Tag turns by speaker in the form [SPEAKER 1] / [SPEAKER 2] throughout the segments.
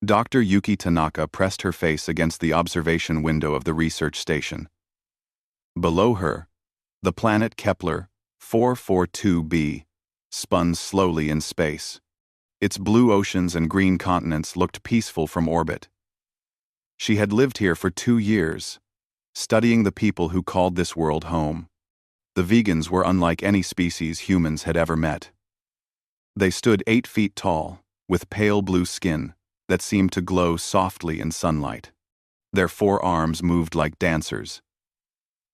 [SPEAKER 1] Dr. Yuki Tanaka pressed her face against the observation window of the research station. Below her, the planet Kepler 442b spun slowly in space. Its blue oceans and green continents looked peaceful from orbit. She had lived here for 2 years, studying the people who called this world home. The vegans were unlike any species humans had ever met. They stood 8 feet tall, with pale blue skin that seemed to glow softly in sunlight. Their forearms moved like dancers,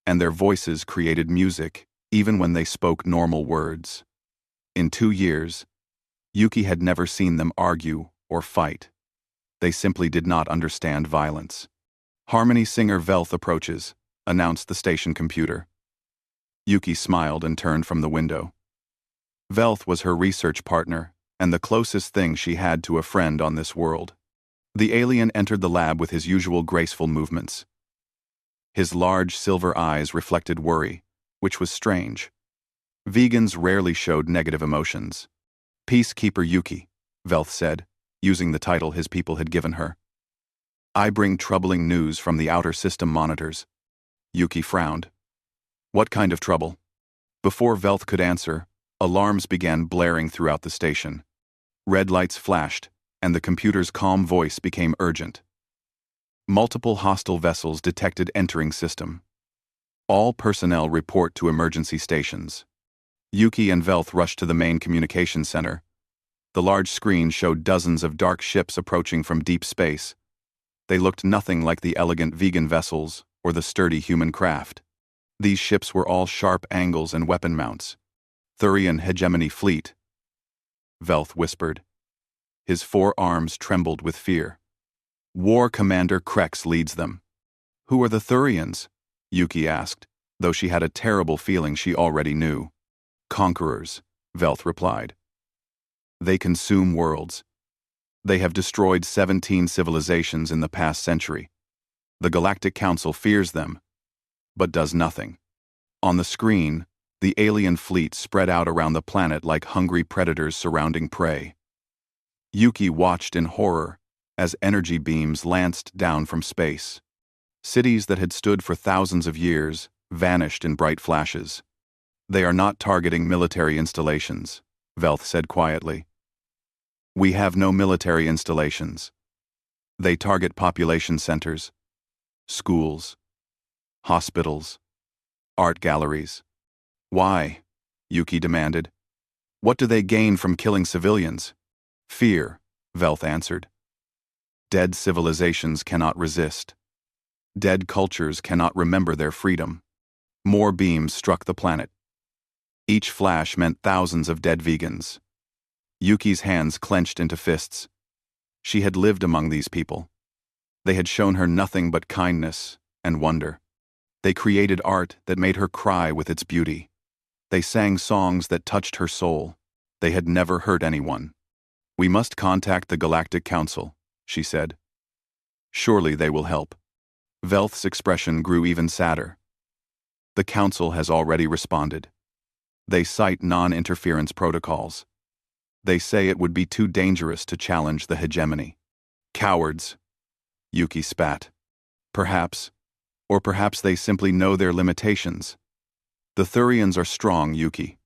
[SPEAKER 1] and their voices created music even when they spoke normal words. In 2 years, Yuki had never seen them argue or fight. They simply did not understand violence. Harmony singer Velth approaches, announced the station computer. Yuki smiled and turned from the window. Velth was her research partner and the closest thing she had to a friend on this world. The alien entered the lab with his usual graceful movements. His large silver eyes reflected worry, which was strange. Vegans rarely showed negative emotions. Peacekeeper Yuki, Velth said, using the title his people had given her. I bring troubling news from the outer system monitors. Yuki frowned. What kind of trouble? Before Velth could answer, alarms began blaring throughout the station. Red lights flashed, and the computer's calm voice became urgent. Multiple hostile vessels detected entering system. All personnel report to emergency stations. Yuki and Velth rushed to the main communications center. The large screen showed dozens of dark ships approaching from deep space. They looked nothing like the elegant vegan vessels or the sturdy human craft. These ships were all sharp angles and weapon mounts. Thurian hegemony fleet, Velth whispered. His forearms trembled with fear. War Commander Krex leads them. Who are the Thurians? Yuki asked, though she had a terrible feeling she already knew. Conquerors, Velth replied. They consume worlds. They have destroyed 17 civilizations in the past century. The Galactic Council fears them, but does nothing. On the screen, the alien fleet spread out around the planet like hungry predators surrounding prey. Yuki watched in horror as energy beams lanced down from space. Cities that had stood for thousands of years vanished in bright flashes. They are not targeting military installations, Velth said quietly. We have no military installations. They target population centers, schools, hospitals, art galleries. Why? Yuki demanded. What do they gain from killing civilians? Fear, Velth answered. Dead civilizations cannot resist. Dead cultures cannot remember their freedom. More beams struck the planet. Each flash meant thousands of dead vegans. Yuki's hands clenched into fists. She had lived among these people. They had shown her nothing but kindness and wonder. They created art that made her cry with its beauty. They sang songs that touched her soul. They had never hurt anyone. We must contact the Galactic Council, she said. Surely they will help. Velth's expression grew even sadder. The Council has already responded. They cite non-interference protocols. They say it would be too dangerous to challenge the hegemony. Cowards, Yuki spat. Perhaps, or perhaps they simply know their limitations. The Thurians are strong, Yuki.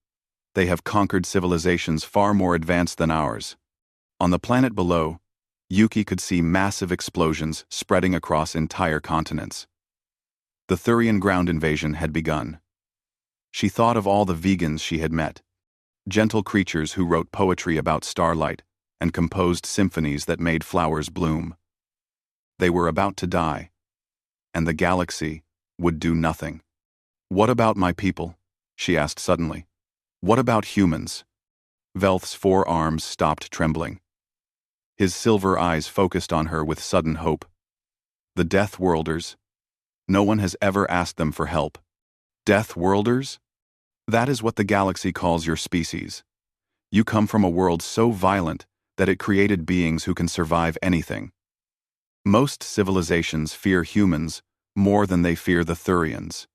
[SPEAKER 1] They have conquered civilizations far more advanced than ours. On the planet below, Yuki could see massive explosions spreading across entire continents. The Thurian ground invasion had begun. She thought of all the vegans she had met, gentle creatures who wrote poetry about starlight and composed symphonies that made flowers bloom. They were about to die, and the galaxy would do nothing. What about my people? She asked suddenly. What about humans? Velth's forearms stopped trembling. His silver eyes focused on her with sudden hope. The Deathworlders. No one has ever asked them for help. Deathworlders? That is what the galaxy calls your species. You come from a world so violent that it created beings who can survive anything. Most civilizations fear humans more than they fear the Thurians.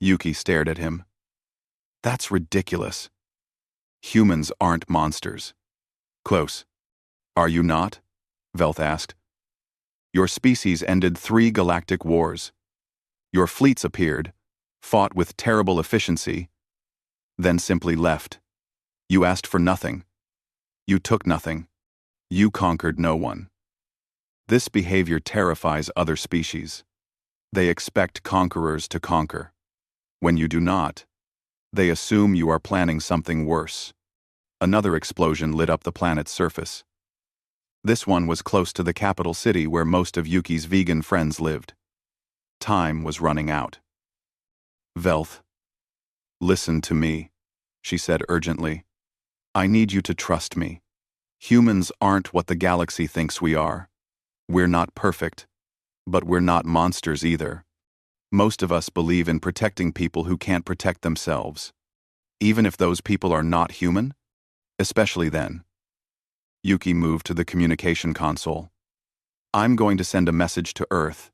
[SPEAKER 1] Yuki stared at him. That's ridiculous. Humans aren't monsters. Close. Are you not? Velth asked. Your species ended 3 galactic wars. Your fleets appeared, fought with terrible efficiency, then simply left. You asked for nothing. You took nothing. You conquered no one. This behavior terrifies other species. They expect conquerors to conquer. When you do not, they assume you are planning something worse. Another explosion lit up the planet's surface. This one was close to the capital city where most of Yuki's vegan friends lived. Time was running out. Velth, listen to me, she said urgently. I need you to trust me. Humans aren't what the galaxy thinks we are. We're not perfect, but we're not monsters either. Most of us believe in protecting people who can't protect themselves, even if those people are not human, especially then. Yuki moved to the communication console. I'm going to send a message to Earth.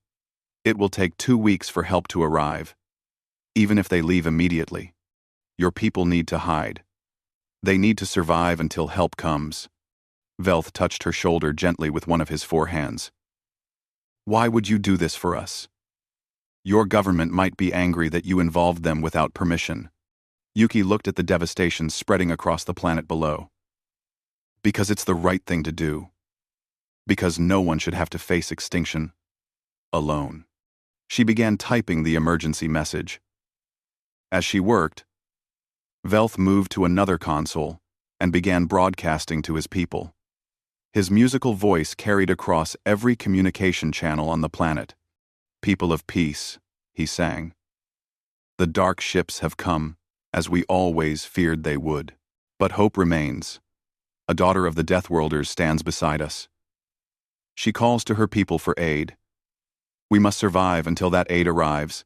[SPEAKER 1] It will take 2 weeks for help to arrive, even if they leave immediately. Your people need to hide. They need to survive until help comes. Velth touched her shoulder gently with one of his 4 hands. Why would you do this for us? Your government might be angry that you involved them without permission. Yuki looked at the devastation spreading across the planet below. Because it's the right thing to do. Because no one should have to face extinction alone. She began typing the emergency message. As she worked, Velth moved to another console and began broadcasting to his people. His musical voice carried across every communication channel on the planet. People of peace, he sang. The dark ships have come, as we always feared they would. But hope remains. A daughter of the Deathworlders stands beside us. She calls to her people for aid. We must survive until that aid arrives.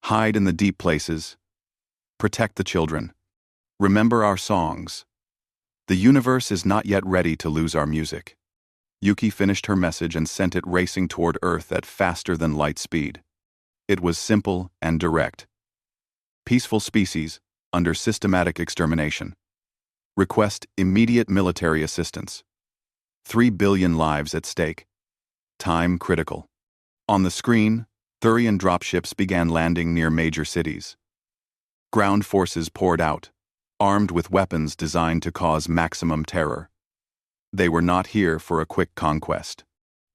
[SPEAKER 1] Hide in the deep places. Protect the children. Remember our songs. The universe is not yet ready to lose our music. Yuki finished her message and sent it racing toward Earth at faster than light speed. It was simple and direct. Peaceful species, under systematic extermination. Request immediate military assistance. 3 billion lives at stake. Time critical. On the screen, Thurian dropships began landing near major cities. Ground forces poured out, armed with weapons designed to cause maximum terror. They were not here for a quick conquest.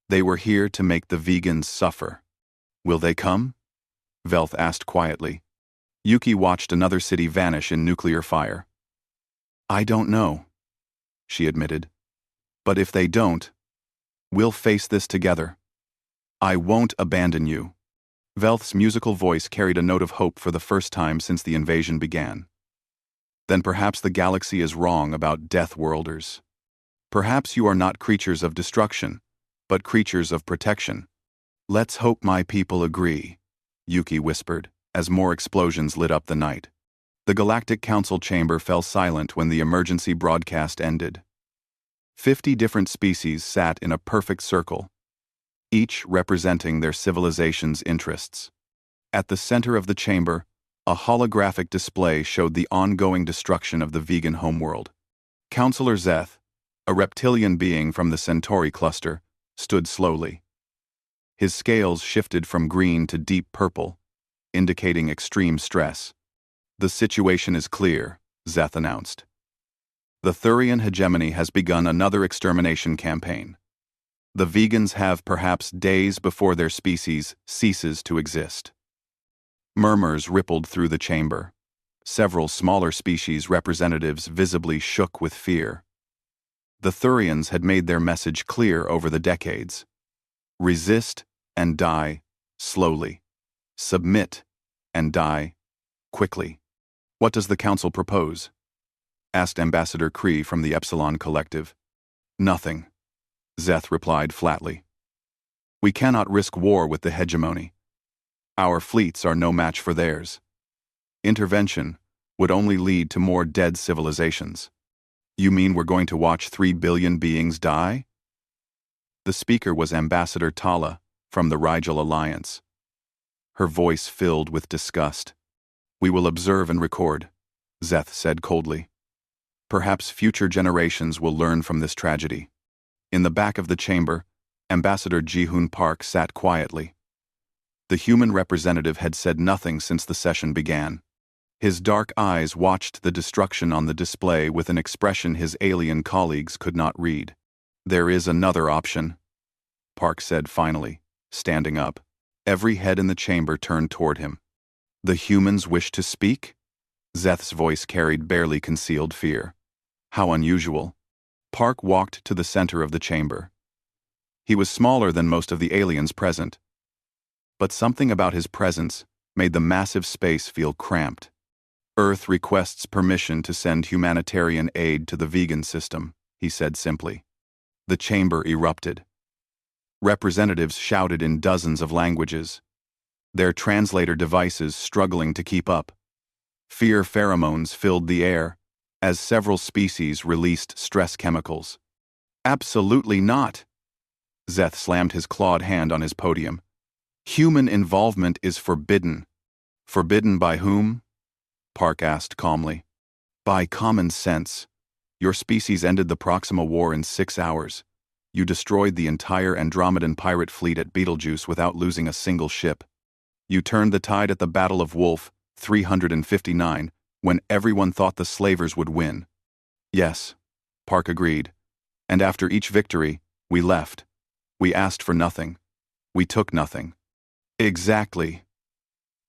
[SPEAKER 1] They were here to make the vegans suffer. Will they come? Velth asked quietly. Yuki watched another city vanish in nuclear fire. I don't know, she admitted. But if they don't, we'll face this together. I won't abandon you. Velth's musical voice carried a note of hope for the first time since the invasion began. Then perhaps the galaxy is wrong about Deathworlders. Perhaps you are not creatures of destruction, but creatures of protection. Let's hope my people agree, Yuki whispered, as more explosions lit up the night. The Galactic Council chamber fell silent when the emergency broadcast ended. 50 different species sat in a perfect circle, each representing their civilization's interests. At the center of the chamber, a holographic display showed the ongoing destruction of the vegan homeworld. Counselor Zeth, a reptilian being from the Centauri cluster, stood slowly. His scales shifted from green to deep purple, indicating extreme stress. The situation is clear, Zeth announced. The Thurian hegemony has begun another extermination campaign. The vegans have perhaps days before their species ceases to exist. Murmurs rippled through the chamber. Several smaller species representatives visibly shook with fear. The Thurians had made their message clear over the decades. Resist and die slowly. Submit and die quickly. What does the Council propose? Asked Ambassador Kree from the Epsilon Collective. Nothing, Zeth replied flatly. We cannot risk war with the hegemony. Our fleets are no match for theirs. Intervention would only lead to more dead civilizations. You mean we're going to watch 3 billion beings die? The speaker was Ambassador Tala from the Rigel Alliance. Her voice filled with disgust. We will observe and record, Zeth said coldly. Perhaps future generations will learn from this tragedy. In the back of the chamber, Ambassador Ji-hoon Park sat quietly. The human representative had said nothing since the session began. His dark eyes watched the destruction on the display with an expression his alien colleagues could not read. "There is another option," Park said finally, standing up. Every head in the chamber turned toward him. "The humans wish to speak?" Zeth's voice carried barely concealed fear. How unusual. Park walked to the center of the chamber. He was smaller than most of the aliens present, but something about his presence made the massive space feel cramped. "Earth requests permission to send humanitarian aid to the vegan system," he said simply. The chamber erupted. Representatives shouted in dozens of languages, their translator devices struggling to keep up. Fear pheromones filled the air as several species released stress chemicals. "Absolutely not!" Zeth slammed his clawed hand on his podium. "Human involvement is forbidden." "Forbidden by whom?" Park asked calmly. "By common sense. Your species ended the Proxima War in 6 hours. You destroyed the entire Andromedan pirate fleet at Betelgeuse without losing a single ship. You turned the tide at the Battle of Wolf 359 when everyone thought the slavers would win." "Yes," Park agreed. "And after each victory, we left. We asked for nothing. We took nothing." "Exactly."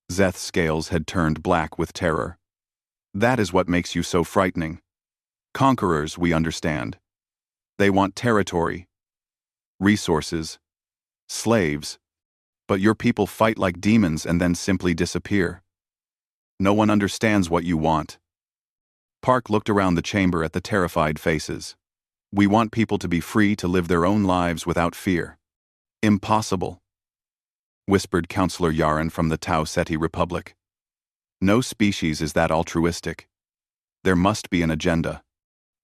[SPEAKER 1] Zeth's scales had turned black with terror. "That is what makes you so frightening. Conquerors, we understand. They want territory, resources, slaves. But your people fight like demons and then simply disappear. No one understands what you want." Park looked around the chamber at the terrified faces. "We want people to be free to live their own lives without fear." "Impossible," whispered Counselor Yaren from the Tau Ceti Republic. "No species is that altruistic. There must be an agenda."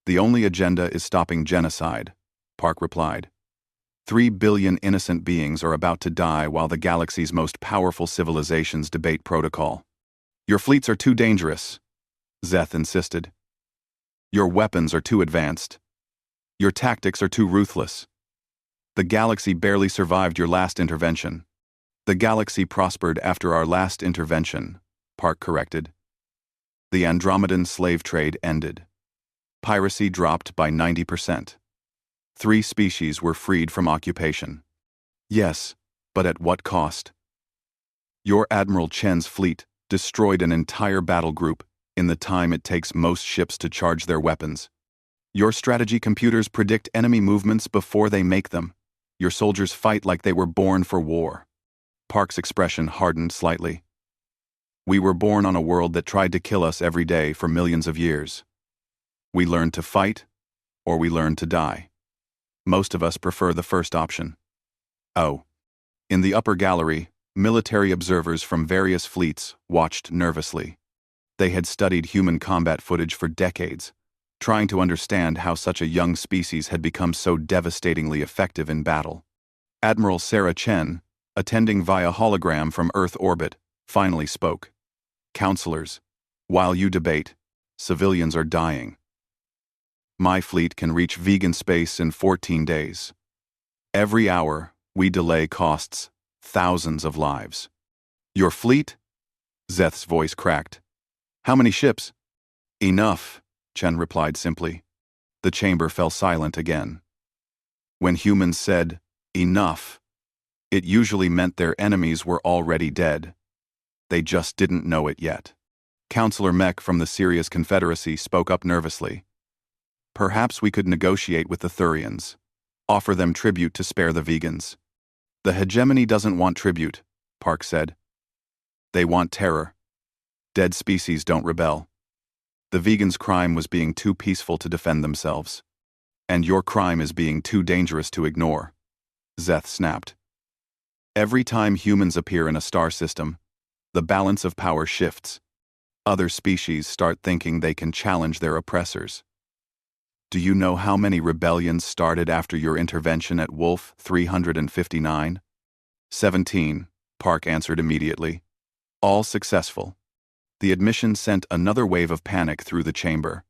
[SPEAKER 1] "The only agenda is stopping genocide," Park replied. 3 billion innocent beings are about to die while the galaxy's most powerful civilizations debate protocol. "Your fleets are too dangerous," Zeth insisted. "Your weapons are too advanced. Your tactics are too ruthless. The galaxy barely survived your last intervention." "The galaxy prospered after our last intervention," Park corrected. "The Andromedan slave trade ended. Piracy dropped by 90%. 3 species were freed from occupation." "Yes, but at what cost?" "Your Admiral Chen's fleet destroyed an entire battle group in the time it takes most ships to charge their weapons. Your strategy computers predict enemy movements before they make them. Your soldiers fight like they were born for war." Park's expression hardened slightly. "We were born on a world that tried to kill us every day for millions of years. We learned to fight, or we learned to die. Most of us prefer the first option." "Oh." In the upper gallery, military observers from various fleets watched nervously. They had studied human combat footage for decades, trying to understand how such a young species had become so devastatingly effective in battle. Admiral Sarah Chen, attending via hologram from Earth orbit, finally spoke. "Counselors, while you debate, civilians are dying. My fleet can reach vegan space in 14 days. Every hour we delay costs thousands of lives." "Your fleet?" Zeth's voice cracked. "How many ships?" "Enough," Chen replied simply. The chamber fell silent again. When humans said, "enough," it usually meant their enemies were already dead. They just didn't know it yet. Counselor Mech from the Sirius Confederacy spoke up nervously. "Perhaps we could negotiate with the Thurians, offer them tribute to spare the vegans." "The hegemony doesn't want tribute," Park said. "They want terror. Dead species don't rebel. The vegans' crime was being too peaceful to defend themselves. And your crime is being too dangerous to ignore," Zeth snapped. "Every time humans appear in a star system, the balance of power shifts. Other species start thinking they can challenge their oppressors. Do you know how many rebellions started after your intervention at Wolf 359? 17, Park answered immediately. All successful. The admission sent another wave of panic through the chamber.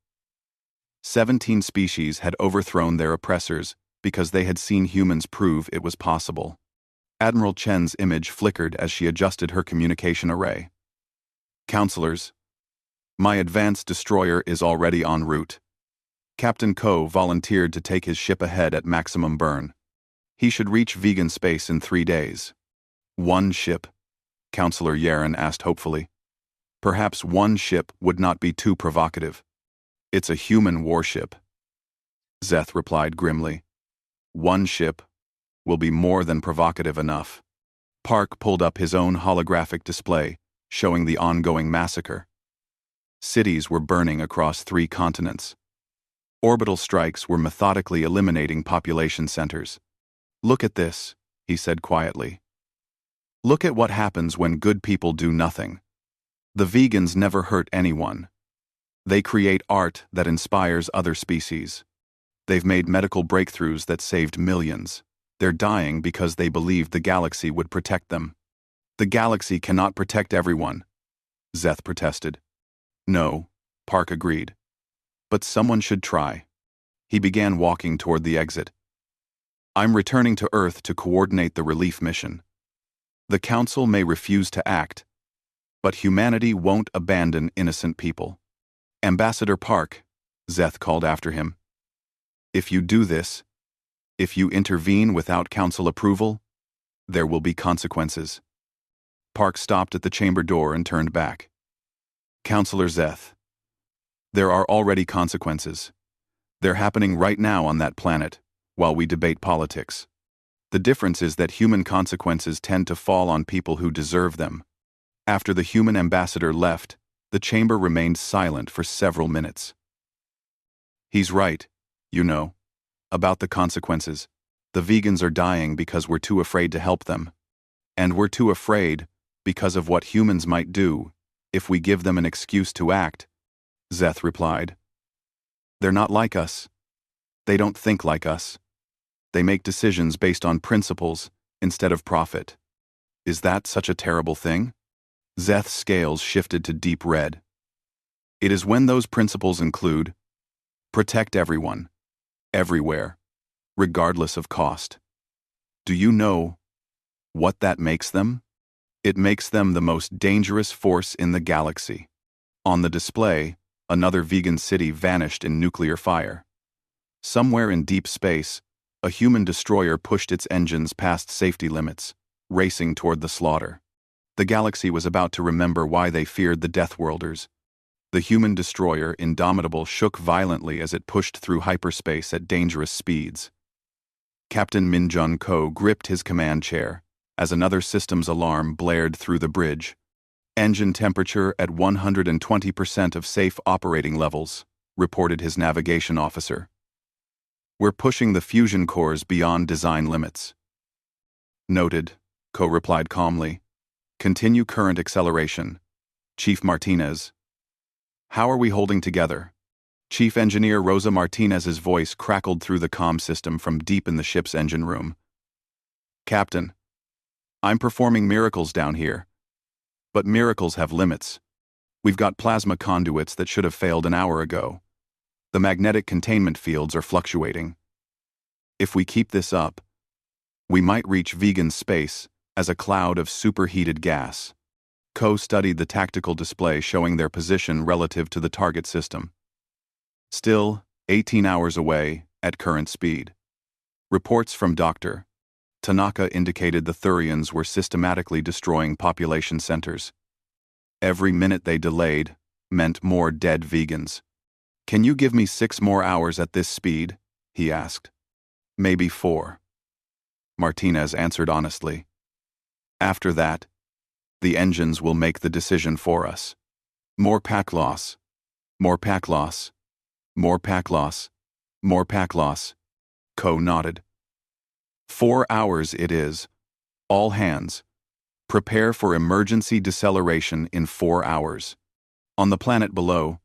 [SPEAKER 1] 17 species had overthrown their oppressors because they had seen humans prove it was possible. Admiral Chen's image flickered as she adjusted her communication array. Counselors, my advanced destroyer is already en route. Captain Ko volunteered to take his ship ahead at maximum burn. He should reach vegan space in 3 days. One ship? Counselor Yaren asked hopefully. Perhaps one ship would not be too provocative. It's a human warship. Zeth replied grimly. One ship will be more than provocative enough. Park pulled up his own holographic display, showing the ongoing massacre. Cities were burning across 3 continents. Orbital strikes were methodically eliminating population centers. Look at this, he said quietly. Look at what happens when good people do nothing. The vegans never hurt anyone. They create art that inspires other species. They've made medical breakthroughs that saved millions. They're dying because they believed the galaxy would protect them. The galaxy cannot protect everyone, Zeth protested. No, Park agreed. But someone should try. He began walking toward the exit. I'm returning to Earth to coordinate the relief mission. The Council may refuse to act, but humanity won't abandon innocent people. Ambassador Park, Zeth called after him. If you do this, if you intervene without Council approval, there will be consequences. Park stopped at the chamber door and turned back. Counselor Zeth, there are already consequences. They're happening right now on that planet, while we debate politics. The difference is that human consequences tend to fall on people who deserve them. After the human ambassador left, the chamber remained silent for several minutes. He's right, you know, about the consequences. The vegans are dying because we're too afraid to help them. And we're too afraid because of what humans might do if we give them an excuse to act, Zeth replied. They're not like us. They don't think like us. They make decisions based on principles instead of profit. Is that such a terrible thing? Zeth's scales shifted to deep red. It is when those principles include protect everyone, everywhere, regardless of cost. Do you know what that makes them? It makes them the most dangerous force in the galaxy. On the display, another vegan city vanished in nuclear fire. Somewhere in deep space, a human destroyer pushed its engines past safety limits, racing toward the slaughter. The galaxy was about to remember why they feared the Deathworlders. The human destroyer, Indomitable, shook violently as it pushed through hyperspace at dangerous speeds. Captain Minjun Ko gripped his command chair as another system's alarm blared through the bridge. Engine temperature at 120% of safe operating levels, reported his navigation officer. We're pushing the fusion cores beyond design limits. Noted, Ko replied calmly. Continue current acceleration. Chief Martinez. How are we holding together? Chief Engineer Rosa Martinez's voice crackled through the comm system from deep in the ship's engine room. Captain, I'm performing miracles down here. But miracles have limits. We've got plasma conduits that should have failed an hour ago. The magnetic containment fields are fluctuating. If we keep this up, we might reach vegan space as a cloud of superheated gas. Ko studied the tactical display showing their position relative to the target system. Still, 18 hours away at current speed. Reports from Dr. Tanaka indicated the Thurians were systematically destroying population centers. Every minute they delayed meant more dead vegans. Can you give me 6 more hours at this speed? He asked. Maybe 4. Martinez answered honestly. After that, the engines will make the decision for us. More pack loss. More pack loss. More pack loss. More pack loss. Ko nodded. 4 hours it is. All hands. Prepare for emergency deceleration in 4 hours. On the planet below,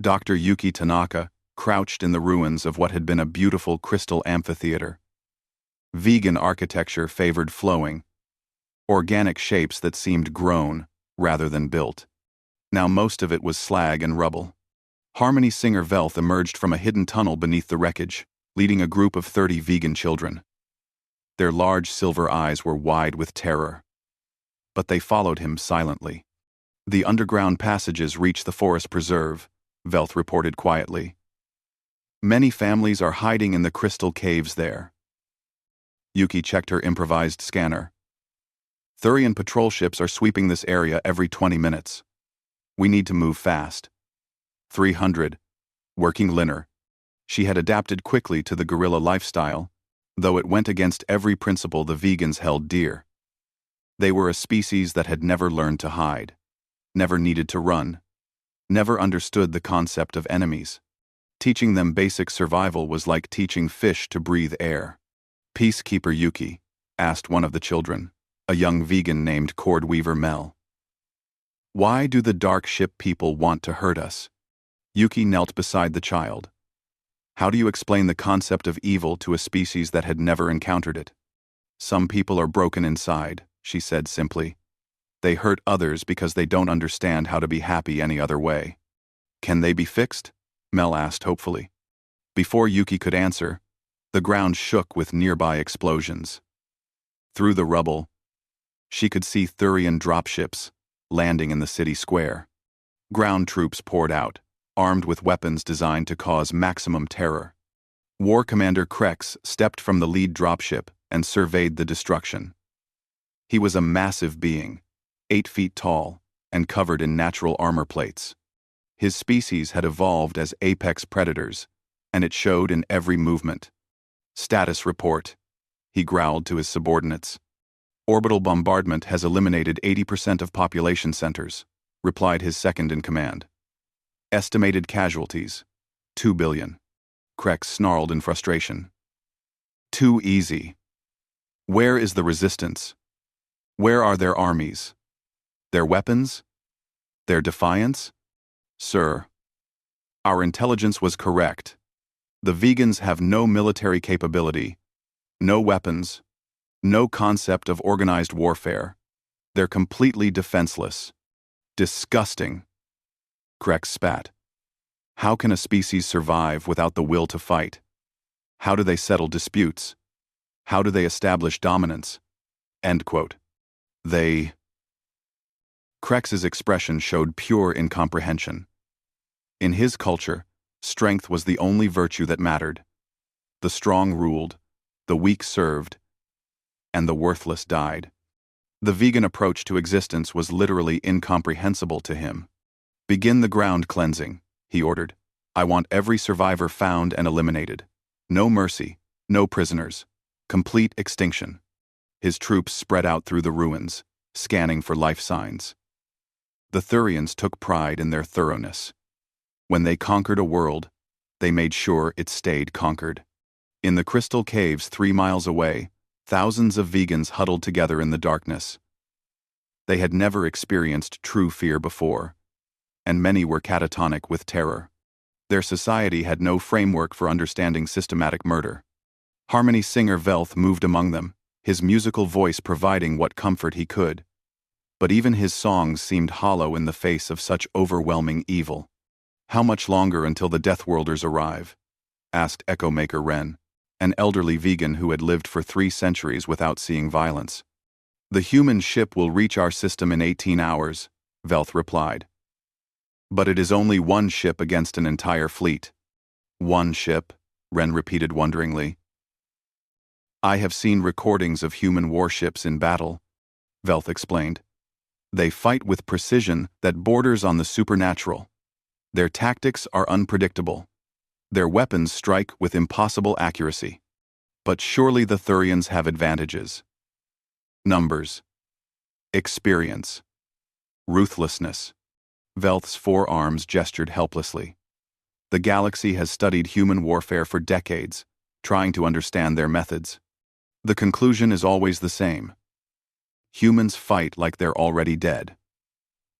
[SPEAKER 1] Dr. Yuki Tanaka crouched in the ruins of what had been a beautiful crystal amphitheater. Vegan architecture favored flowing, organic shapes that seemed grown rather than built. Now most of it was slag and rubble. Harmony singer Velth emerged from a hidden tunnel beneath the wreckage, leading a group of 30 vegan children. Their large silver eyes were wide with terror. But they followed him silently. The underground passages reach the forest preserve, Velth reported quietly. Many families are hiding in the crystal caves there. Yuki checked her improvised scanner. Thurian patrol ships are sweeping this area every 20 minutes. We need to move fast. 300. Working Linner. She had adapted quickly to the guerrilla lifestyle, though it went against every principle the vegans held dear. They were a species that had never learned to hide, never needed to run, never understood the concept of enemies. Teaching them basic survival was like teaching fish to breathe air. Peacekeeper Yuki, asked one of the children, a young vegan named Cordweaver Mel. Why do the dark ship people want to hurt us? Yuki knelt beside the child. How do you explain the concept of evil to a species that had never encountered it? Some people are broken inside, she said simply. They hurt others because they don't understand how to be happy any other way. Can they be fixed? Mel asked hopefully. Before Yuki could answer, the ground shook with nearby explosions. Through the rubble, she could see Thurian dropships landing in the city square. Ground troops poured out, armed with weapons designed to cause maximum terror. War Commander Krex stepped from the lead dropship and surveyed the destruction. He was a massive being, 8 feet tall, and covered in natural armor plates. His species had evolved as apex predators, and it showed in every movement. Status report, he growled to his subordinates. Orbital bombardment has eliminated 80% of population centers, replied his second-in-command. Estimated casualties, 2 billion. Krex snarled in frustration. Too easy. Where is the resistance? Where are their armies? Their weapons? Their defiance? Sir, our intelligence was correct. The vegans have no military capability, no weapons, no concept of organized warfare. They're completely defenseless. Disgusting. Krex spat. How can a species survive without the will to fight? How do they settle disputes? How do they establish dominance? End quote. Krex's expression showed pure incomprehension. In his culture, strength was the only virtue that mattered. The strong ruled, the weak served, and the worthless died. The vegan approach to existence was literally incomprehensible to him. Begin the ground cleansing, he ordered. I want every survivor found and eliminated. No mercy, no prisoners. Complete extinction. His troops spread out through the ruins, scanning for life signs. The Thurians took pride in their thoroughness. When they conquered a world, they made sure it stayed conquered. In the crystal caves 3 miles away, thousands of vegans huddled together in the darkness. They had never experienced true fear before, and many were catatonic with terror. Their society had no framework for understanding systematic murder. Harmony singer Velth moved among them, his musical voice providing what comfort he could. But even his songs seemed hollow in the face of such overwhelming evil. How much longer until the Deathworlders arrive? Asked Echo Maker Ren, an elderly vegan who had lived for 3 centuries without seeing violence. The human ship will reach our system in 18 hours, Velth replied. But it is only one ship against an entire fleet. One ship, Ren repeated wonderingly. I have seen recordings of human warships in battle, Velth explained. They fight with precision that borders on the supernatural. Their tactics are unpredictable. Their weapons strike with impossible accuracy. But surely the Thurians have advantages. Numbers. Experience. Ruthlessness. Velth's forearms gestured helplessly. The galaxy has studied human warfare for decades, trying to understand their methods. The conclusion is always the same. Humans fight like they're already dead.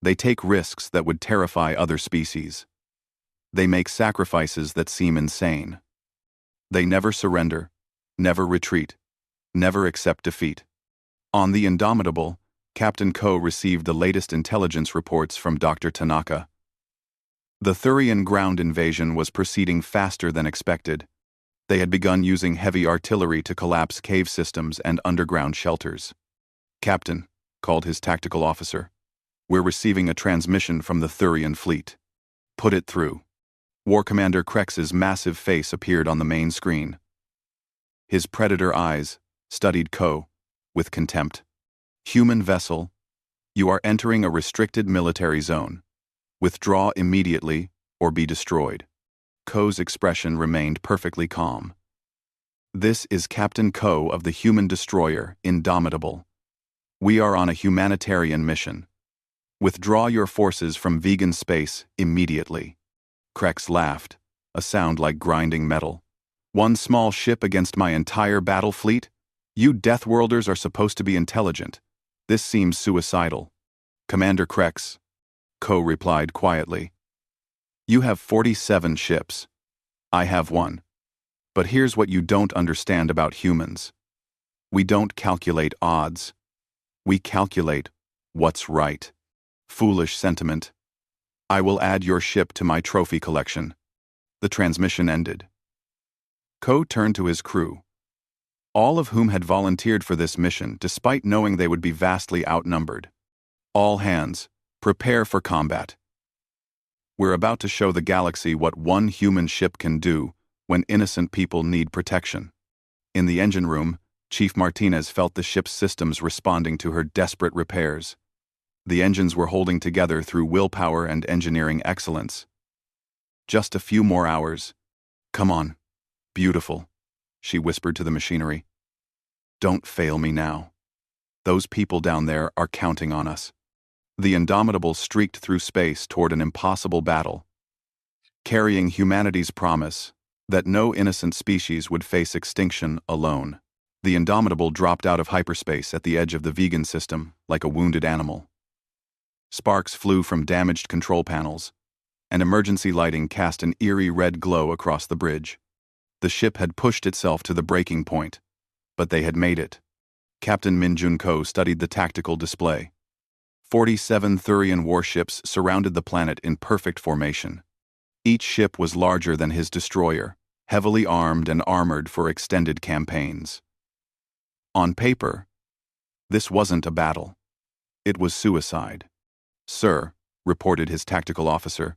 [SPEAKER 1] They take risks that would terrify other species. They make sacrifices that seem insane. They never surrender, never retreat, never accept defeat. On the Indomitable, Captain Ko received the latest intelligence reports from Dr. Tanaka. The Thurian ground invasion was proceeding faster than expected. They had begun using heavy artillery to collapse cave systems and underground shelters. "Captain," called his tactical officer, "we're receiving a transmission from the Thurian fleet." "Put it through." War Commander Krex's massive face appeared on the main screen. His predator eyes studied Ko with contempt. "Human vessel, you are entering a restricted military zone. Withdraw immediately or be destroyed." Ko's expression remained perfectly calm. "This is Captain Ko of the human destroyer, Indomitable. We are on a humanitarian mission. Withdraw your forces from vegan space immediately." Krex laughed, a sound like grinding metal. "One small ship against my entire battle fleet? You Deathworlders are supposed to be intelligent. This seems suicidal." "Commander Krex," Ko replied quietly, "you have 47 ships. I have one. But here's what you don't understand about humans. We don't calculate odds. We calculate what's right." "Foolish sentiment. I will add your ship to my trophy collection." The transmission ended. Ko turned to his crew, all of whom had volunteered for this mission despite knowing they would be vastly outnumbered. "All hands, prepare for combat. We're about to show the galaxy what one human ship can do when innocent people need protection." In the engine room, Chief Martinez felt the ship's systems responding to her desperate repairs. The engines were holding together through willpower and engineering excellence. "Just a few more hours. Come on. Beautiful," she whispered to the machinery. "Don't fail me now. Those people down there are counting on us." The Indomitable streaked through space toward an impossible battle, carrying humanity's promise that no innocent species would face extinction alone. The Indomitable dropped out of hyperspace at the edge of the vegan system like a wounded animal. Sparks flew from damaged control panels, and emergency lighting cast an eerie red glow across the bridge. The ship had pushed itself to the breaking point, but they had made it. Captain Minjun Ko studied the tactical display. 47 Thurian warships surrounded the planet in perfect formation. Each ship was larger than his destroyer, heavily armed and armored for extended campaigns. On paper, this wasn't a battle. It was suicide. "Sir," reported his tactical officer,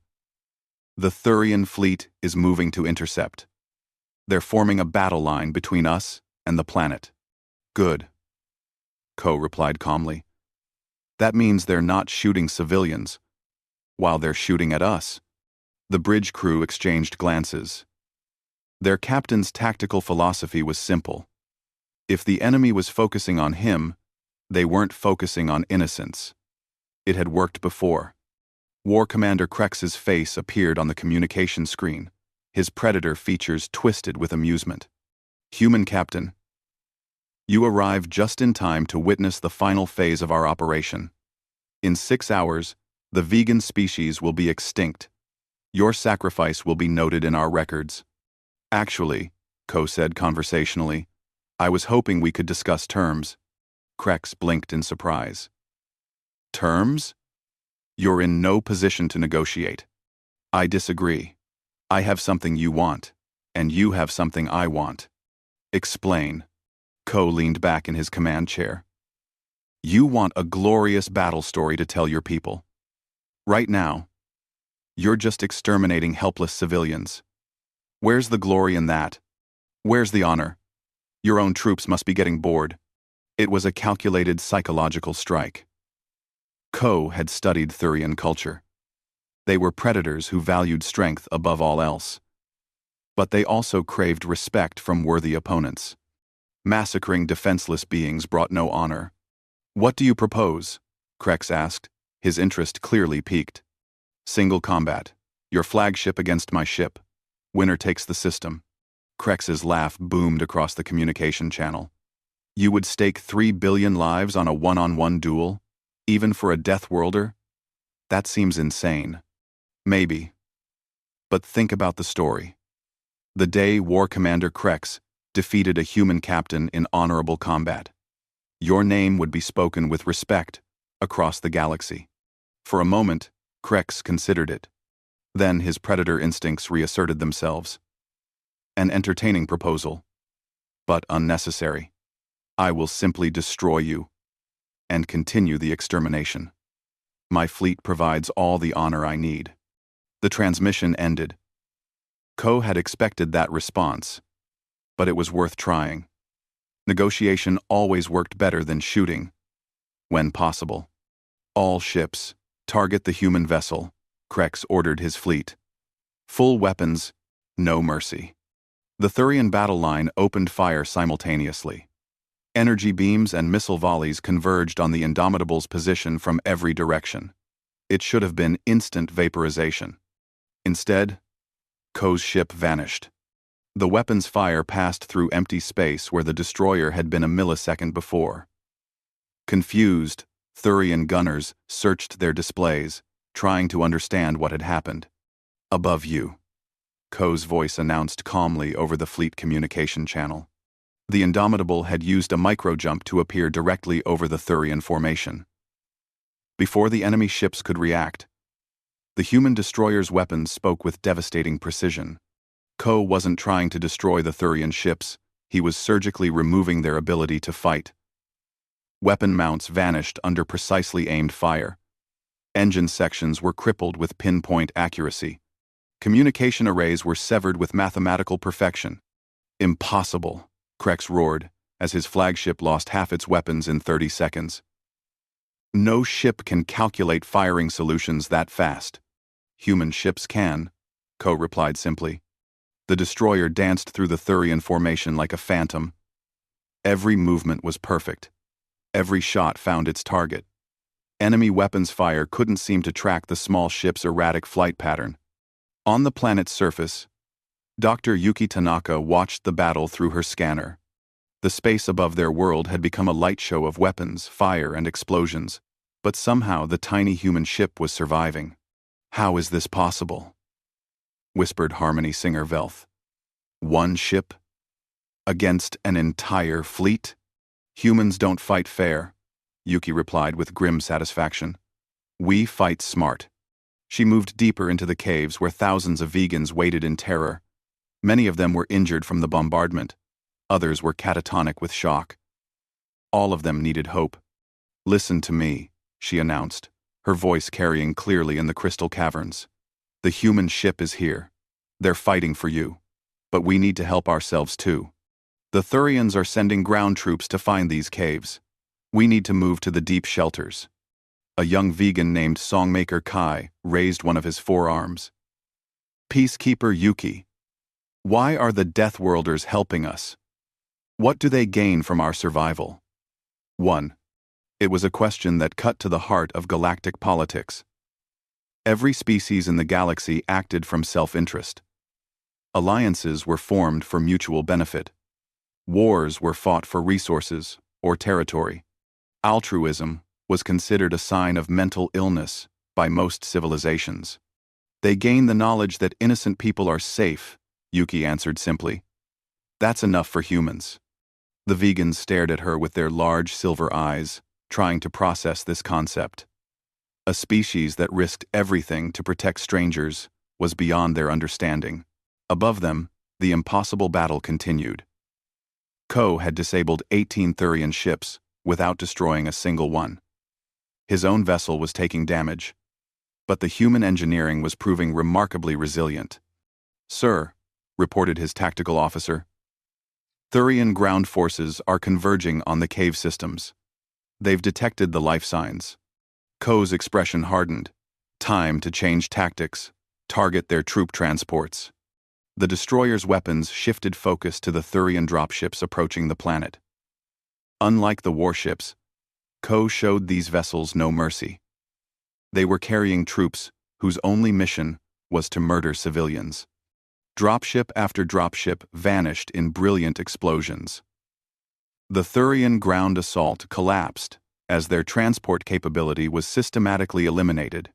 [SPEAKER 1] "the Thurian fleet is moving to intercept. They're forming a battle line between us and the planet." "Good," Ko replied calmly. "That means they're not shooting civilians, while they're shooting at us." The bridge crew exchanged glances. Their captain's tactical philosophy was simple. If the enemy was focusing on him, they weren't focusing on innocence. It had worked before. War Commander Krex's face appeared on the communication screen, his predator features twisted with amusement. "Human Captain, you arrived just in time to witness the final phase of our operation. In 6 hours, the vegan species will be extinct. Your sacrifice will be noted in our records." "Actually," Ko said conversationally, "I was hoping we could discuss terms." Krex blinked in surprise. "Terms? You're in no position to negotiate." "I disagree. I have something you want, and you have something I want." "Explain." Ko leaned back in his command chair. "You want a glorious battle story to tell your people. Right now, you're just exterminating helpless civilians. Where's the glory in that? Where's the honor? Your own troops must be getting bored." It was a calculated psychological strike. Ko had studied Thurian culture. They were predators who valued strength above all else. But they also craved respect from worthy opponents. Massacring defenseless beings brought no honor. "What do you propose?" Krex asked, his interest clearly piqued. "Single combat. Your flagship against my ship. Winner takes the system." Krex's laugh boomed across the communication channel. "You would stake 3 billion lives on a one-on-one duel? Even for a Deathworlder? That seems insane." "Maybe. But think about the story. The day War Commander Krex defeated a human captain in honorable combat. Your name would be spoken with respect across the galaxy." For a moment, Krex considered it. Then his predator instincts reasserted themselves. An entertaining proposal, but unnecessary. I will simply destroy you and continue the extermination. My fleet provides all the honor I need. The transmission ended. Ko had expected that response, but it was worth trying. Negotiation always worked better than shooting, when possible. All ships, target the human vessel, Krex ordered his fleet. Full weapons, no mercy. The Thurian battle line opened fire simultaneously. Energy beams and missile volleys converged on the Indomitable's position from every direction. It should have been instant vaporization. Instead, Ko's ship vanished. The weapon's fire passed through empty space where the destroyer had been a millisecond before. Confused, Thurian gunners searched their displays, trying to understand what had happened. Above you, Ko's voice announced calmly over the fleet communication channel. The Indomitable had used a micro-jump to appear directly over the Thurian formation. Before the enemy ships could react, the human destroyer's weapons spoke with devastating precision. Ko wasn't trying to destroy the Thurian ships, he was surgically removing their ability to fight. Weapon mounts vanished under precisely aimed fire. Engine sections were crippled with pinpoint accuracy. Communication arrays were severed with mathematical perfection. Impossible, Krex roared, as his flagship lost half its weapons in 30 seconds. No ship can calculate firing solutions that fast. Human ships can, Ko replied simply. The destroyer danced through the Thurian formation like a phantom. Every movement was perfect. Every shot found its target. Enemy weapons fire couldn't seem to track the small ship's erratic flight pattern. On the planet's surface, Dr. Yuki Tanaka watched the battle through her scanner. The space above their world had become a light show of weapons, fire, and explosions, but somehow the tiny human ship was surviving. How is this possible? Whispered Harmony Singer Velth. One ship? Against an entire fleet? Humans don't fight fair, Yuki replied with grim satisfaction. We fight smart. She moved deeper into the caves where thousands of vegans waited in terror. Many of them were injured from the bombardment. Others were catatonic with shock. All of them needed hope. Listen to me, she announced, her voice carrying clearly in the crystal caverns. The human ship is here. They're fighting for you. But we need to help ourselves too. The Thurians are sending ground troops to find these caves. We need to move to the deep shelters. A young vegan named Songmaker Kai raised one of his forearms. Peacekeeper Yuki. Why are the Deathworlders helping us? What do they gain from our survival? 1. It was a question that cut to the heart of galactic politics. Every species in the galaxy acted from self-interest. Alliances were formed for mutual benefit. Wars were fought for resources or territory. Altruism was considered a sign of mental illness by most civilizations. They gain the knowledge that innocent people are safe, Yuki answered simply. That's enough for humans. The vegans stared at her with their large silver eyes, trying to process this concept. A species that risked everything to protect strangers was beyond their understanding. Above them, the impossible battle continued. Ko had disabled 18 Thurian ships without destroying a single one. His own vessel was taking damage, but the human engineering was proving remarkably resilient. Sir, reported his tactical officer, Thurian ground forces are converging on the cave systems. They've detected the life signs. Ko's expression hardened. Time to change tactics, target their troop transports. The destroyer's weapons shifted focus to the Thurian dropships approaching the planet. Unlike the warships, Ko showed these vessels no mercy. They were carrying troops whose only mission was to murder civilians. Dropship after dropship vanished in brilliant explosions. The Thurian ground assault collapsed as their transport capability was systematically eliminated.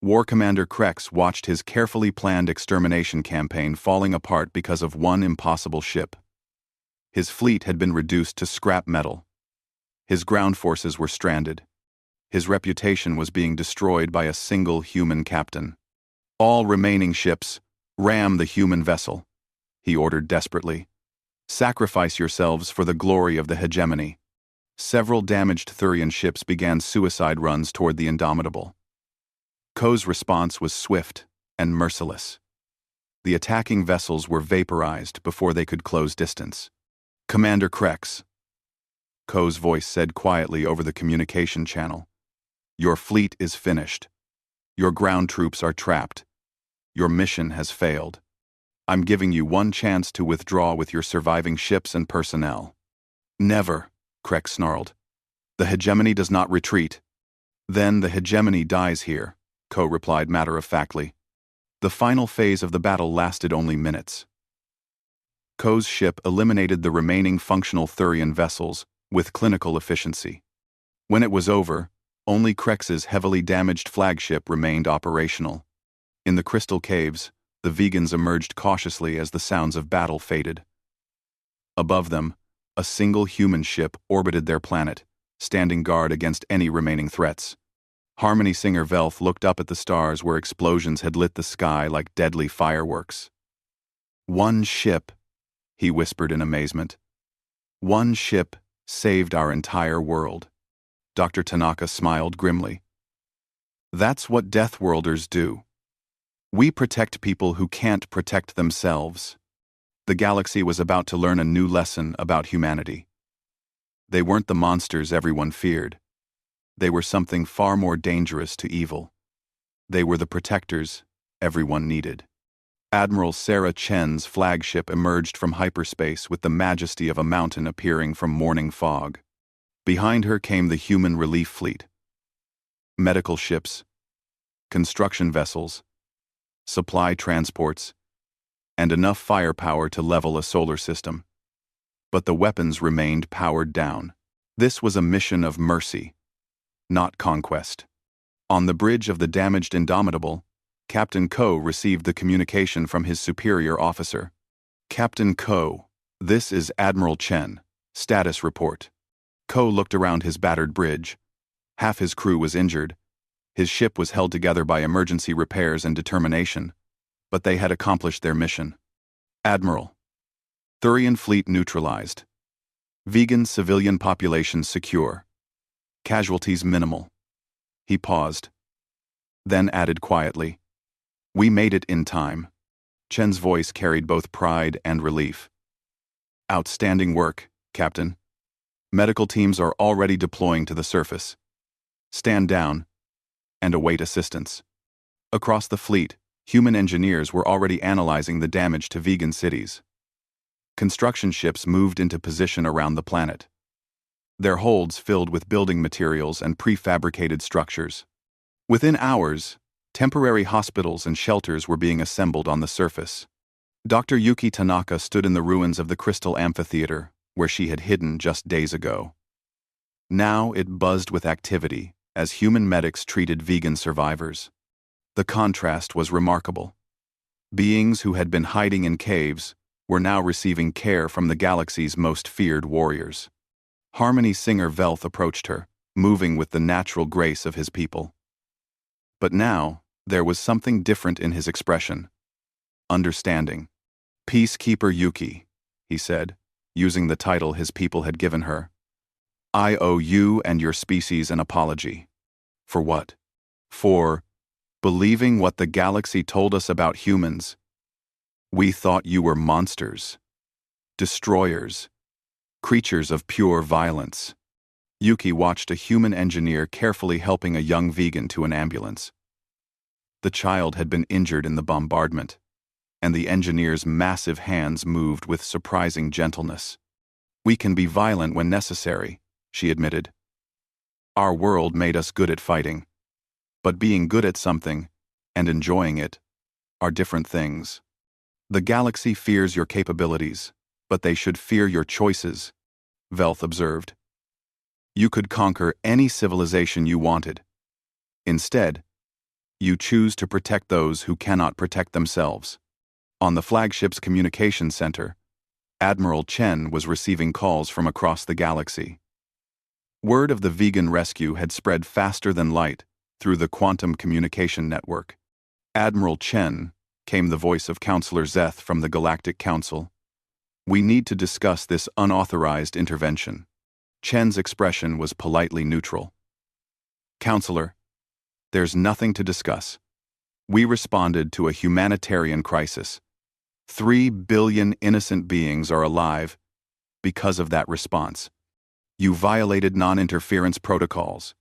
[SPEAKER 1] War Commander Krex watched his carefully planned extermination campaign falling apart because of one impossible ship. His fleet had been reduced to scrap metal. His ground forces were stranded. His reputation was being destroyed by a single human captain. All remaining ships ram the human vessel. he ordered desperately. Sacrifice yourselves for the glory of the hegemony. Several damaged Thurian ships began suicide runs toward the Indomitable. Ko's response was swift and merciless. The attacking vessels were vaporized before they could close distance. Commander Krex, Ko's voice said quietly over the communication channel. Your fleet is finished. Your ground troops are trapped. Your mission has failed. I'm giving you one chance to withdraw with your surviving ships and personnel. Never, Krex snarled. The hegemony does not retreat. Then the hegemony dies here, Ko replied matter-of-factly. The final phase of the battle lasted only minutes. Ko's ship eliminated the remaining functional Thurian vessels with clinical efficiency. When it was over, only Krex's heavily damaged flagship remained operational. In the crystal caves, the vegans emerged cautiously as the sounds of battle faded. Above them, a single human ship orbited their planet, standing guard against any remaining threats. Harmony Singer Velth looked up at the stars where explosions had lit the sky like deadly fireworks. One ship, he whispered in amazement. One ship saved our entire world. Dr. Tanaka smiled grimly. That's what Deathworlders do. We protect people who can't protect themselves. The galaxy was about to learn a new lesson about humanity. They weren't the monsters everyone feared. They were something far more dangerous to evil. They were the protectors everyone needed. Admiral Sarah Chen's flagship emerged from hyperspace with the majesty of a mountain appearing from morning fog. Behind her came the human relief fleet. Medical ships, construction vessels, supply transports, and enough firepower to level a solar system. But the weapons remained powered down. This was a mission of mercy, not conquest. On the bridge of the damaged Indomitable, Captain Ko received the communication from his superior officer. Captain Ko, this is Admiral Chen. Status report. Ko looked around his battered bridge. Half his crew was injured. His ship was held together by emergency repairs and determination, but they had accomplished their mission. Admiral. Thurian fleet neutralized. Vegan civilian population secure. Casualties minimal. He paused, then added quietly, We made it in time. Chen's voice carried both pride and relief. Outstanding work, Captain. Medical teams are already deploying to the surface. Stand down and await assistance. Across the fleet, human engineers were already analyzing the damage to vegan cities. Construction ships moved into position around the planet, their holds filled with building materials and prefabricated structures. Within hours, temporary hospitals and shelters were being assembled on the surface. Dr. Yuki Tanaka stood in the ruins of the Crystal Amphitheater, where she had hidden just days ago. Now it buzzed with activity as human medics treated vegan survivors. The contrast was remarkable. Beings who had been hiding in caves were now receiving care from the galaxy's most feared warriors. Harmony Singer Velth approached her, moving with the natural grace of his people. But now, there was something different in his expression. Understanding. Peacekeeper Yuki, he said, using the title his people had given her. I owe you and your species an apology. For what? For believing what the galaxy told us about humans. We thought you were monsters, destroyers, creatures of pure violence. Yuki watched a human engineer carefully helping a young vegan to an ambulance. The child had been injured in the bombardment, and the engineer's massive hands moved with surprising gentleness. We can be violent when necessary, she admitted. Our world made us good at fighting. But being good at something, and enjoying it, are different things. The galaxy fears your capabilities, but they should fear your choices, Velth observed. You could conquer any civilization you wanted. Instead, you choose to protect those who cannot protect themselves. On the flagship's communication center, Admiral Chen was receiving calls from across the galaxy. Word of the vegan rescue had spread faster than light through the quantum communication network. Admiral Chen, came the voice of Counselor Zeth from the Galactic Council. "We need to discuss this unauthorized intervention." Chen's expression was politely neutral. "Counselor, there's nothing to discuss. We responded to a humanitarian crisis. 3 billion innocent beings are alive because of that response. You violated non-interference protocols.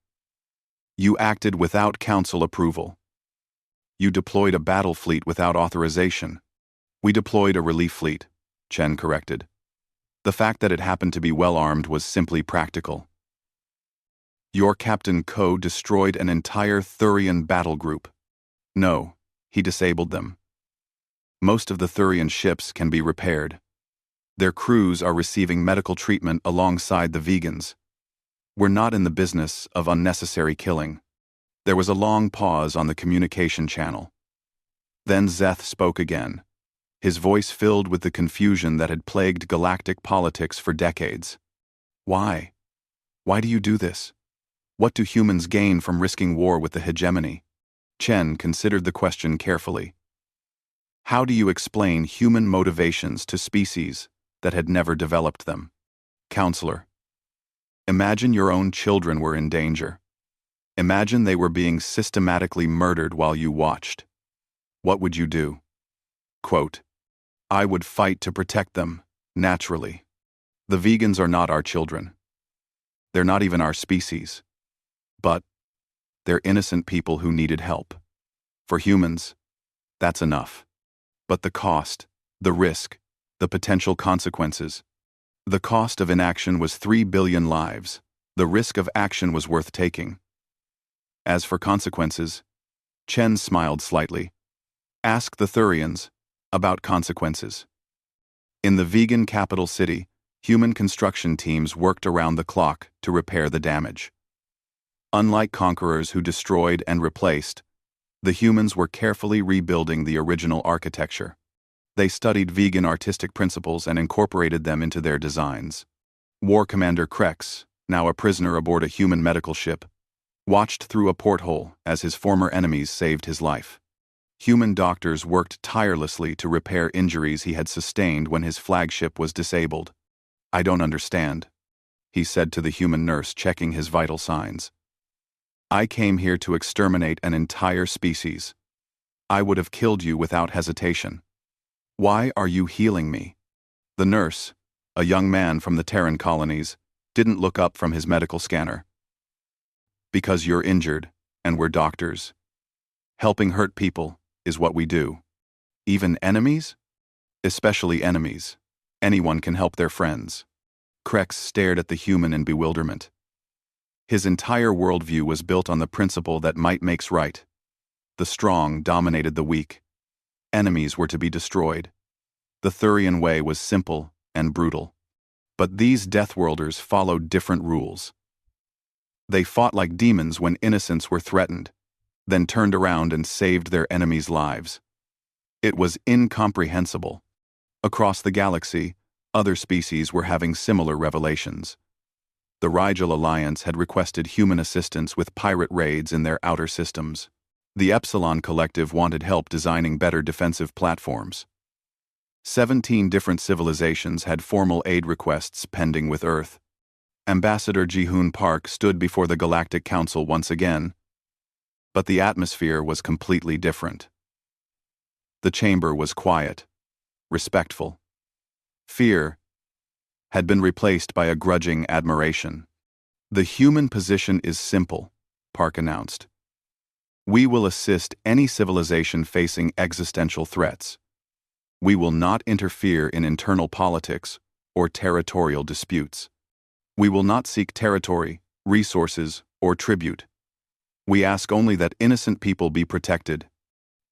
[SPEAKER 1] You acted without Council approval. You deployed a battle fleet without authorization." "We deployed a relief fleet," Chen corrected. "The fact that it happened to be well-armed was simply practical." "Your Captain Ko destroyed an entire Thurian battle group." "No, he disabled them. Most of the Thurian ships can be repaired. Their crews are receiving medical treatment alongside the vegans. We're not in the business of unnecessary killing." There was a long pause on the communication channel. Then Zeth spoke again, his voice filled with the confusion that had plagued galactic politics for decades. "Why? Why do you do this? What do humans gain from risking war with the hegemony?" Chen considered the question carefully. "How do you explain human motivations to species that had never developed them?" "Counselor, imagine your own children were in danger. Imagine they were being systematically murdered while you watched. What would you do?" Quote, "I would fight to protect them, naturally. The vegans are not our children. They're not even our species. But they're innocent people who needed help. For humans, that's enough. But the cost, the risk, the potential consequences. The cost of inaction was 3 billion lives. The risk of action was worth taking. As for consequences," Chen smiled slightly, "ask the Thurians about consequences." In the vegan capital city, human construction teams worked around the clock to repair the damage. Unlike conquerors who destroyed and replaced, the humans were carefully rebuilding the original architecture. They studied vegan artistic principles and incorporated them into their designs. War Commander Krex, now a prisoner aboard a human medical ship, watched through a porthole as his former enemies saved his life. Human doctors worked tirelessly to repair injuries he had sustained when his flagship was disabled. "I don't understand," he said to the human nurse checking his vital signs. "I came here to exterminate an entire species. I would have killed you without hesitation. Why are you healing me?" The nurse, a young man from the Terran colonies, didn't look up from his medical scanner. "Because you're injured, and we're doctors. Helping hurt people is what we do. Even enemies? Especially enemies. Anyone can help their friends." Krex stared at the human in bewilderment. His entire worldview was built on the principle that might makes right. The strong dominated the weak. Enemies were to be destroyed. The Thurian way was simple and brutal. But these Deathworlders followed different rules. They fought like demons when innocents were threatened, then turned around and saved their enemies' lives. It was incomprehensible. Across the galaxy, other species were having similar revelations. The Rigel Alliance had requested human assistance with pirate raids in their outer systems. The Epsilon Collective wanted help designing better defensive platforms. 17 different civilizations had formal aid requests pending with Earth. Ambassador Ji-hoon Park stood before the Galactic Council once again, but the atmosphere was completely different. The chamber was quiet, respectful. Fear had been replaced by a grudging admiration. "The human position is simple," Park announced. "We will assist any civilization facing existential threats. We will not interfere in internal politics or territorial disputes. We will not seek territory, resources, or tribute. We ask only that innocent people be protected."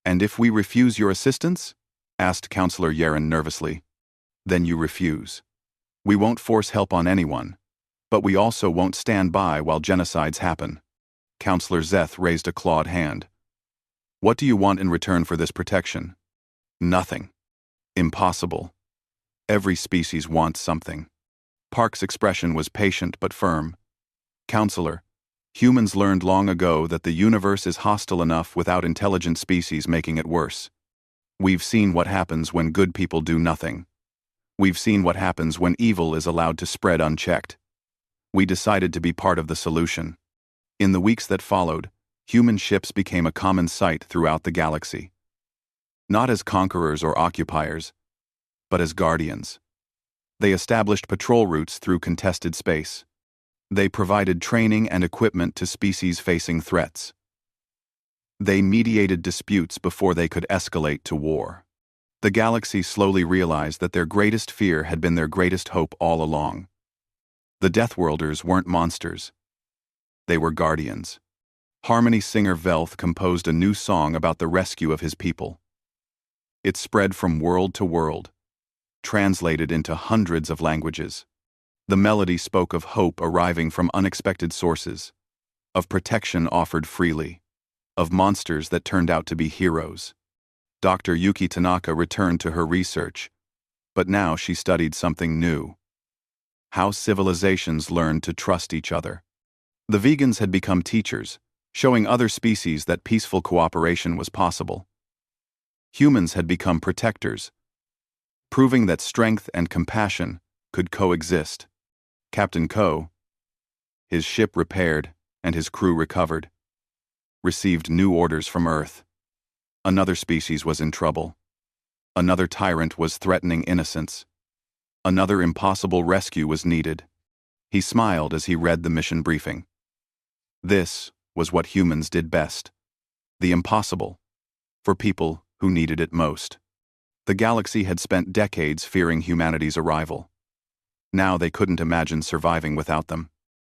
[SPEAKER 1] "And if we refuse your assistance?" asked Counselor Yaren nervously. "Then you refuse. We won't force help on anyone, but we also won't stand by while genocides happen." Counselor Zeth raised a clawed hand. "What do you want in return for this protection?" "Nothing. Impossible. Every species wants something." Park's expression was patient but firm. "Counselor, humans learned long ago that the universe is hostile enough without intelligent species making it worse. We've seen what happens when good people do nothing. We've seen what happens when evil is allowed to spread unchecked. We decided to be part of the solution. In the weeks that followed, human ships became a common sight throughout the galaxy. Not as conquerors or occupiers, but as guardians. They established patrol routes through contested space. They provided training and equipment to species facing threats. They mediated disputes before they could escalate to war. The galaxy slowly realized that their greatest fear had been their greatest hope all along. The Deathworlders weren't monsters. They were guardians. Harmony singer Velth composed a new song about the rescue of his people. It spread from world to world, translated into hundreds of languages. The melody spoke of hope arriving from unexpected sources, of protection offered freely, of monsters that turned out to be heroes. Dr. Yuki Tanaka returned to her research, but now she studied something new: how civilizations learned to trust each other. The vegans had become teachers, showing other species that peaceful cooperation was possible. Humans had become protectors, proving that strength and compassion could coexist. Captain Ko, his ship repaired and his crew recovered, received new orders from Earth. Another species was in trouble. Another tyrant was threatening innocence. Another impossible rescue was needed. He smiled as he read the mission briefing. This was what humans did best: the impossible, for people who needed it most. The galaxy had spent decades fearing humanity's arrival. Now they couldn't imagine surviving without them.